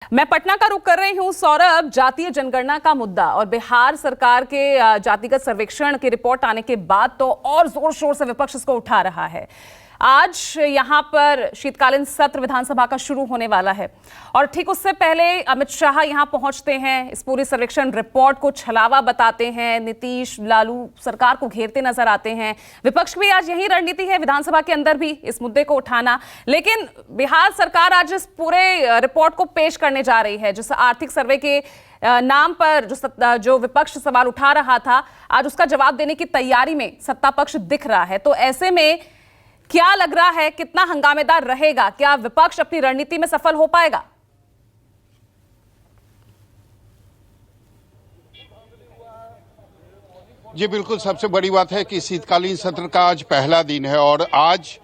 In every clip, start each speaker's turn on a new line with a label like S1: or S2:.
S1: मैं पटना का रुख कर रही हूं सौरभ। जातीय जनगणना का मुद्दा और बिहार सरकार के जातिगत सर्वेक्षण की रिपोर्ट आने के बाद तो और जोर शोर से विपक्ष इसको उठा रहा है। आज यहां पर शीतकालीन सत्र विधानसभा का शुरू होने वाला है और ठीक उससे पहले अमित शाह यहां पहुंचते हैं, इस पूरी सर्वेक्षण रिपोर्ट को छलावा बताते हैं, नीतीश लालू सरकार को घेरते नजर आते हैं। विपक्ष की भी आज यही रणनीति है विधानसभा के अंदर भी इस मुद्दे को उठाना। लेकिन बिहार सरकार आज इस पूरे रिपोर्ट को पेश करने जा रही है, जिस आर्थिक सर्वे के नाम पर जो विपक्ष सवाल उठा रहा था, आज उसका जवाब देने की तैयारी में सत्ता पक्ष दिख रहा है। तो ऐसे में क्या लग रहा है, कितना हंगामेदार रहेगा? क्या विपक्ष अपनी रणनीति में सफल हो पाएगा?
S2: जी बिल्कुल, सबसे बड़ी बात है कि शीतकालीन सत्र का आज पहला दिन है और आज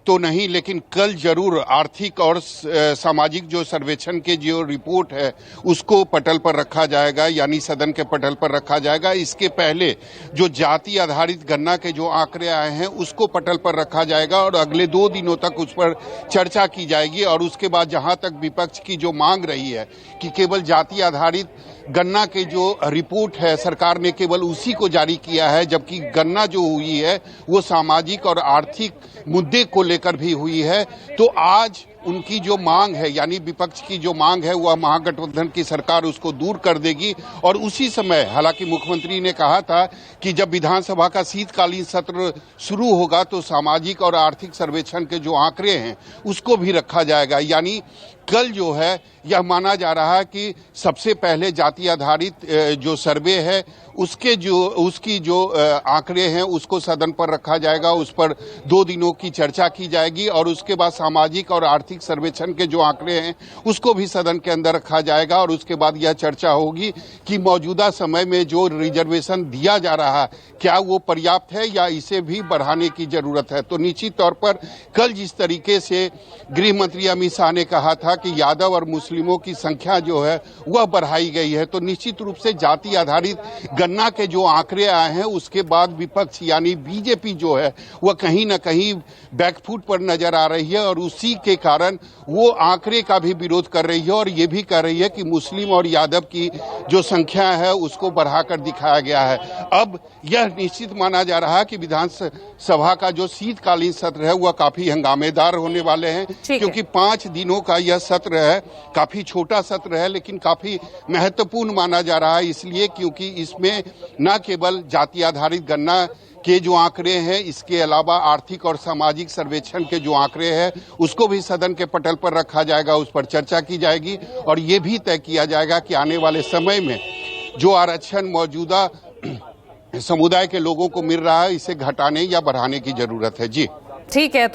S2: तो नहीं लेकिन कल जरूर आर्थिक और सामाजिक जो सर्वेक्षण के जो रिपोर्ट है उसको पटल पर रखा जाएगा, यानी सदन के पटल पर रखा जाएगा। इसके पहले जो जाति आधारित गणना के जो आंकड़े आए हैं उसको पटल पर रखा जाएगा और अगले 2 दिनों तक उस पर चर्चा की जाएगी। और उसके बाद जहां तक विपक्ष की जो मांग रही है कि केवल जाति आधारित गणना के जो रिपोर्ट है सरकार ने केवल उसी को जारी किया है, जबकि गणना जो हुई है वो सामाजिक और आर्थिक मुद्दे को लेकर भी हुई है। तो आज उनकी जो मांग है, यानी विपक्ष की जो मांग है, वह महागठबंधन की सरकार उसको दूर कर देगी। और उसी समय हालांकि मुख्यमंत्री ने कहा था कि जब विधानसभा का शीतकालीन सत्र शुरू होगा तो सामाजिक और आर्थिक सर्वेक्षण के जो आंकड़े हैं उसको भी रखा जाएगा। यानी कल जो है यह माना जा रहा है कि सबसे पहले जाति आधारित जो सर्वे है उसकी जो आंकड़े हैं उसको सदन पर रखा जाएगा, उस पर 2 दिनों की चर्चा की जाएगी और उसके बाद सामाजिक और आर्थिक सर्वेक्षण के जो आंकड़े हैं उसको भी सदन के अंदर रखा जाएगा। और उसके बाद यह चर्चा होगी कि मौजूदा समय में जो रिजर्वेशन दिया जा रहा है क्या वो पर्याप्त है या इसे भी बढ़ाने की जरूरत है। तो निश्चित तौर पर कल जिस तरीके से गृह मंत्री अमित शाह ने कहा था कि यादव और मुस्लिमों की संख्या जो है वह बढ़ाई गई है, तो निश्चित रूप से जाति आधारित गणना के जो आंकड़े आए हैं उसके बाद विपक्ष यानी बीजेपी जो है वह कहीं न कहीं बैकफुट पर नजर आ रही है और उसी के कारण वो आंकड़े का भी विरोध कर रही है और ये भी कह रही है कि मुस्लिम और यादव की जो संख्या है उसको बढ़ाकर दिखाया गया है। अब यह निश्चित माना जा रहा है कि विधानसभा का जो शीतकालीन सत्र है वह काफी हंगामेदार होने वाले हैं, क्योंकि 5 दिनों का यह सत्र है, काफी छोटा सत्र है लेकिन काफी महत्वपूर्ण माना जा रहा है। इसलिए क्योंकि इसमें न केवल जाति आधारित गणना के जो आंकड़े हैं, इसके अलावा आर्थिक और सामाजिक सर्वेक्षण के जो आंकड़े हैं उसको भी सदन के पटल पर रखा जाएगा, उस पर चर्चा की जाएगी और ये भी तय किया जाएगा कि आने वाले समय में जो आरक्षण मौजूदा समुदाय के लोगों को मिल रहा है इसे घटाने या बढ़ाने की जरूरत है। जी
S1: ठीक है।